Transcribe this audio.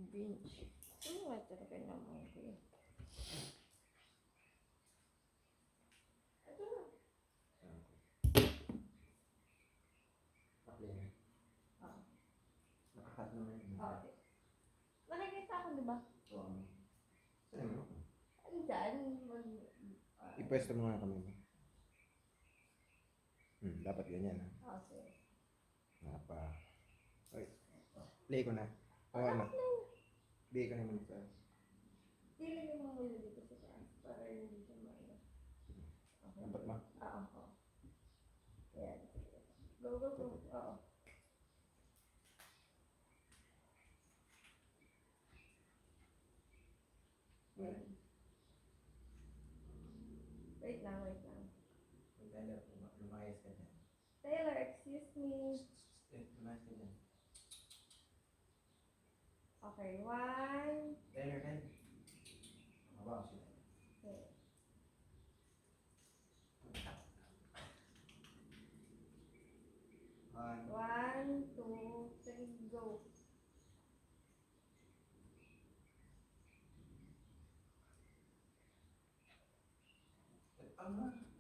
Binge. Ano nga talaga naman ko eh. Ito na. Apply na. Ah. Nakakat naman yun. Okay. Nakikita ako, di ba? Oo. Saan mo? Andyan. Ipwesto mo nga kami mo. Dapat ganyan ha. Okay. Napa. Oy. Play ko na. Oo na. Play ko na naman sa. Dilagay mo muna dito sa taas para hindi siya maano. Okay. Dapat ba? Oo. Ayan. Go, go, go. Oo. Wait lang, wait lang. Taylor, lumayas ka dyan. Taylor, excuse me. Lumayas ka dyan. Okay, one. Taylor, Taylor. Mabaw sila. Okay. One, two, three, go. Tama.